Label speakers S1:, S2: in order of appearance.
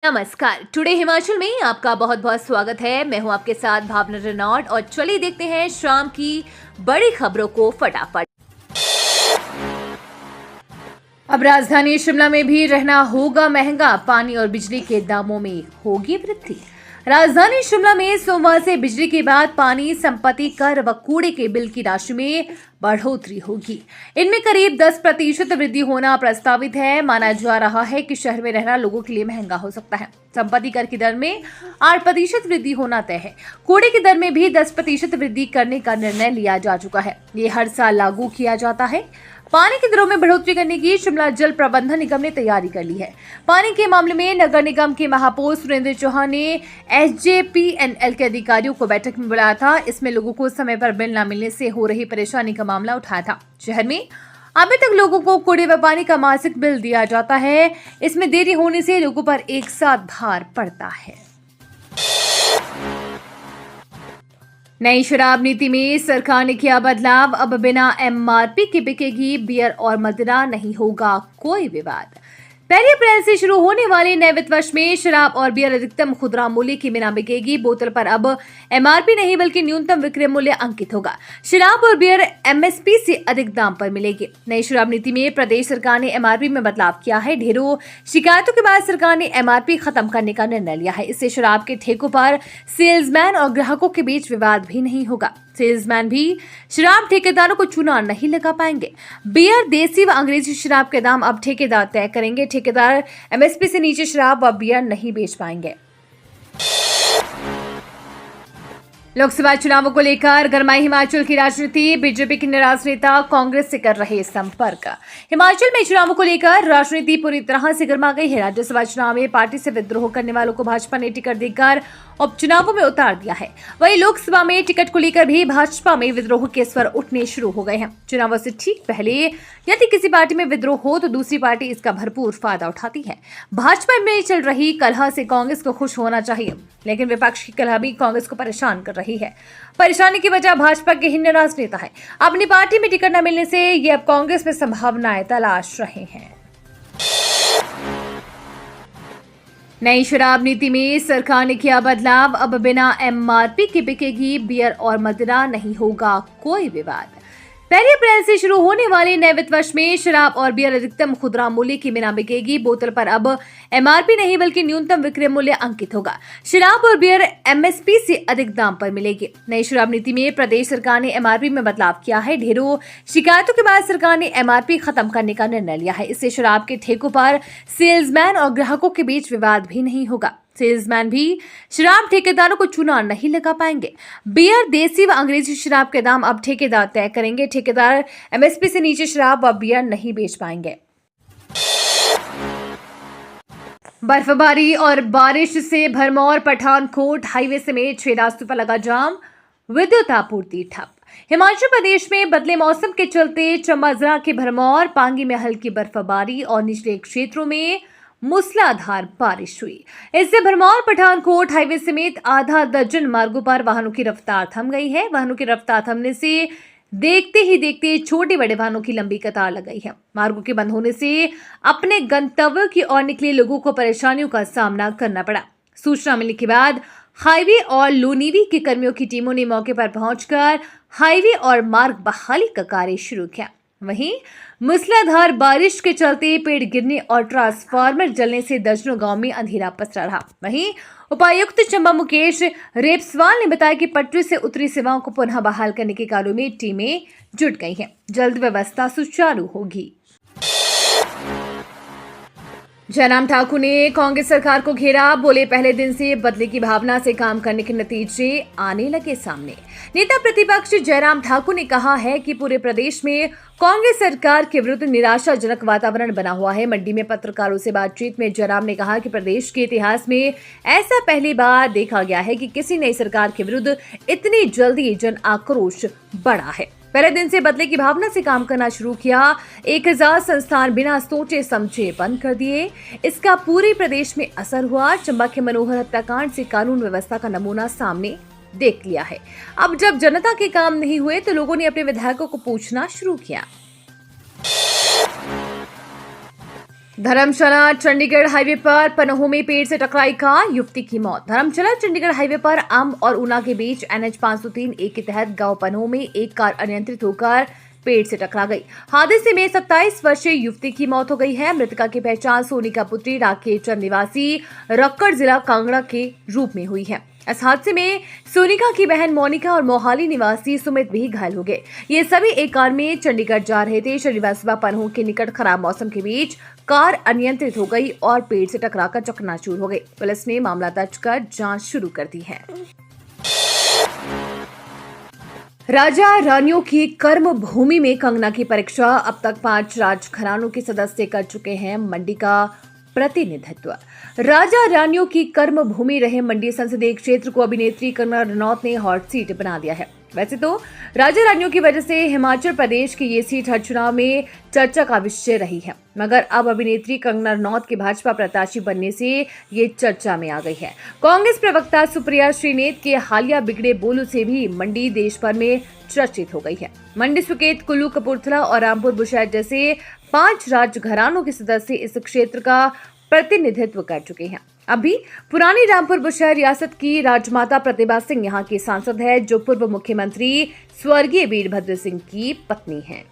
S1: नमस्कार। टुडे हिमाचल में आपका बहुत बहुत स्वागत है। मैं हूं आपके साथ भावना रेनॉल्ड और चलिए देखते हैं शाम की बड़ी खबरों को फटाफट। अब राजधानी शिमला में भी रहना होगा महंगा, पानी और बिजली के दामों में होगी वृद्धि। राजधानी शिमला में सोमवार से बिजली के बाद पानी, संपत्ति कर व कूड़े के बिल की राशि में बढ़ोतरी होगी। इनमें करीब 10% वृद्धि होना प्रस्तावित है। माना जा रहा है कि शहर में रहना लोगों के लिए महंगा हो सकता है। संपत्ति कर की दर में 8% वृद्धि होना तय है। कूड़े की दर में भी 10% वृद्धि करने का निर्णय लिया जा चुका है। ये हर साल लागू किया जाता है। पानी की दरों में बढ़ोतरी करने की शिमला जल प्रबंधन निगम ने तैयारी कर ली है। पानी के मामले में नगर निगम के महापौर सुरेंद्र चौहान ने एसजेपीएनएल के अधिकारियों को बैठक में बुलाया था। इसमें लोगों को समय पर बिल न मिलने से हो रही परेशानी का मामला उठाया था। शहर में अभी तक लोगों को कूड़े व पानी का मासिक बिल दिया जाता है। इसमें देरी होने से लोगों पर एक साथ भार पड़ता है। नई शराब नीति में सरकार ने किया बदलाव। अब बिना एमआरपी के बिकेगी बियर और मदिरा, नहीं होगा कोई विवाद। 1 अप्रैल से शुरू होने वाले नए वित्त वर्ष में शराब और बियर अधिकतम खुदरा मूल्य की बिना बिकेगी। बोतल पर अब एमआरपी नहीं बल्कि न्यूनतम विक्रय मूल्य अंकित होगा। शराब और बियर एमएसपी से अधिक दाम पर मिलेगी। नई शराब नीति में प्रदेश सरकार ने एमआरपी में बदलाव किया है। ढेरों शिकायतों के बाद सरकार ने एमआरपी खत्म करने का निर्णय लिया है। इससे शराब के ठेकों पर सेल्समैन और ग्राहकों के बीच विवाद भी नहीं होगा। सेल्समैन भी शराब ठेकेदारों को चूना नहीं लगा पाएंगे। बियर, देसी व अंग्रेजी शराब के दाम अब ठेकेदार तय करेंगे। ठेकेदार एमएसपी से नीचे शराब व बियर नहीं बेच पाएंगे। लोकसभा चुनावों को लेकर गरमाई हिमाचल की राजनीति। बीजेपी के निराश नेता कांग्रेस से कर रहे संपर्क। हिमाचल में चुनावों को लेकर राजनीति पूरी तरह से गर्मा गई है। राज्यसभा चुनाव में पार्टी से विद्रोह करने वालों को भाजपा ने टिकट देकर उपचुनावों में उतार दिया है। वहीं लोकसभा में टिकट को लेकर भी भाजपा में विद्रोह के स्वर उठने शुरू हो गए हैं। चुनावों से ठीक पहले यदि किसी पार्टी में विद्रोह हो तो दूसरी पार्टी इसका भरपूर फायदा उठाती है। भाजपा में चल रही कलह से कांग्रेस को खुश होना चाहिए, लेकिन विपक्ष की कलह भी कांग्रेस को परेशान कर रही है। परेशानी की वजह भाजपा के ही निराश नेता है। अपनी पार्टी में टिकट न मिलने से ये अब कांग्रेस में संभावनाएं तलाश रहे हैं। नई शराब नीति में सरकार ने किया बदलाव। अब बिना एमआरपी के बिकेगी बियर और मदिरा, नहीं होगा कोई विवाद। 1 अप्रैल से शुरू होने वाले नए वित्त वर्ष में शराब और बियर अधिकतम खुदरा मूल्य की बिना बिकेगी। बोतल पर अब एमआरपी नहीं बल्कि न्यूनतम विक्रय मूल्य अंकित होगा। शराब और बियर एमएसपी से अधिक दाम पर मिलेगी। नई शराब नीति में प्रदेश सरकार ने एमआरपी में बदलाव किया है। ढेरों शिकायतों के बाद सरकार ने एमआरपी खत्म करने का निर्णय लिया है। इससे शराब के ठेकों पर सेल्समैन और ग्राहकों के बीच विवाद भी नहीं होगा। सेल्समैन भी शराब ठेकेदारों को चूना नहीं लगा पाएंगे। बियर, देसी व अंग्रेजी शराब के दाम अब ठेकेदार तय करेंगे। ठेकेदार एमएसपी से नीचे शराब व बियर नहीं बेच पाएंगे। बर्फबारी और बारिश से भरमौर पठानकोट हाईवे समेत 6 रास्तों पर लगा जाम। विद्युत आपूर्ति ठप। हिमाचल प्रदेश में बदले मौसम के चलते चंबा जिला के भरमौर, पांगी में हल्की बर्फबारी और निचले क्षेत्रों में मूसलाधार बारिश हुई। इससे भरमौर पठानकोट हाईवे समेत आधा दर्जन मार्गों पर वाहनों की रफ्तार थम गई है। वाहनों की रफ्तार थमने से देखते ही देखते छोटे बड़े वाहनों की लंबी कतार लग गई है। मार्गों के बंद होने से अपने गंतव्य की ओर निकले लोगों को परेशानियों का सामना करना पड़ा। सूचना मिलने के बाद हाईवे और लोनीवी के कर्मियों की टीमों ने मौके पर पहुंचकर हाईवे और मार्ग बहाली का कार्य शुरू किया। वहीं मूसलाधार बारिश के चलते पेड़ गिरने और ट्रांसफार्मर जलने से दर्जनों गांव में अंधेरा पसरा रहा। वहीं उपायुक्त चंबा मुकेश रेपसवाल ने बताया कि पटरी से उतरी सेवाओं को पुनः बहाल करने के कार्यों में टीमें जुट गई हैं। जल्द व्यवस्था सुचारू होगी। जयराम ठाकुर ने कांग्रेस सरकार को घेरा। बोले, पहले दिन से बदले की भावना से काम करने के नतीजे आने लगे सामने। नेता प्रतिपक्ष जयराम ठाकुर ने कहा है कि पूरे प्रदेश में कांग्रेस सरकार के विरुद्ध निराशाजनक वातावरण बना हुआ है। मंडी में पत्रकारों से बातचीत में जयराम ने कहा कि प्रदेश के इतिहास में ऐसा पहली बार देखा गया है कि किसी नई सरकार के विरुद्ध इतनी जल्दी जन आक्रोश बढ़ा है। पहले दिन से बदले की भावना से काम करना शुरू किया। 1000 संस्थान बिना सोचे समझे बंद कर दिए। इसका पूरे प्रदेश में असर हुआ। चंबा के मनोहर हत्याकांड से कानून व्यवस्था का नमूना सामने देख लिया है। अब जब जनता के काम नहीं हुए तो लोगों ने अपने विधायकों को पूछना शुरू किया। धर्मशाला चंडीगढ़ हाईवे पर पनोह में पेड़ से टकराई कार, युवती की मौत। धर्मशाला चंडीगढ़ हाईवे पर अंब और ऊना के बीच NH 503A के तहत गांव पनोह में एक कार अनियंत्रित होकर पेड़ से टकरा गई। हादसे में 27 वर्षीय युवती की मौत हो गई है। मृतका की पहचान सोनिका पुत्री राकेश चंद निवासी रक्कड़ जिला कांगड़ा के रूप में हुई है। इस हादसे में सोनिका की बहन मोनिका और मोहाली निवासी सुमित भी घायल हो गए। ये सभी एक कार में चंडीगढ़ जा रहे थे। शनिवार सुबह पनोह के निकट खराब मौसम के बीच कार अनियंत्रित हो गई और पेड़ से टकराकर चकनाचूर हो गई। पुलिस ने मामला दर्ज कर जांच शुरू कर दी है। राजा रानियों की कर्म भूमि में कंगना की परीक्षा। अब तक 5 राजघरानों के सदस्य कर चुके हैं मंडी का प्रतिनिधित्व। राजा रानियों की कर्म भूमि रहे मंडी संसदीय क्षेत्र को अभिनेत्री कंगना रनौत ने हॉट सीट बना दिया है। वैसे तो राजा रानियों की वजह से हिमाचल प्रदेश की ये सीट हर चुनाव में चर्चा का विषय रही है, मगर अब अभिनेत्री कंगना रनौत के भाजपा प्रत्याशी बनने से ये चर्चा में आ गई है। कांग्रेस प्रवक्ता सुप्रिया श्रीनेत के हालिया बिगड़े बोलों से भी मंडी देश भर में चर्चित हो गई है। मंडी, सुकेत, कुल्लू, कपूरथला और रामपुर बुशहर जैसे 5 राजघरानों के सदस्य इस क्षेत्र का प्रतिनिधित्व कर चुके हैं। अभी पुरानी रामपुर बुशहर रियासत की राजमाता प्रतिभा सिंह यहाँ की सांसद है, जो पूर्व मुख्यमंत्री स्वर्गीय वीरभद्र सिंह की पत्नी है।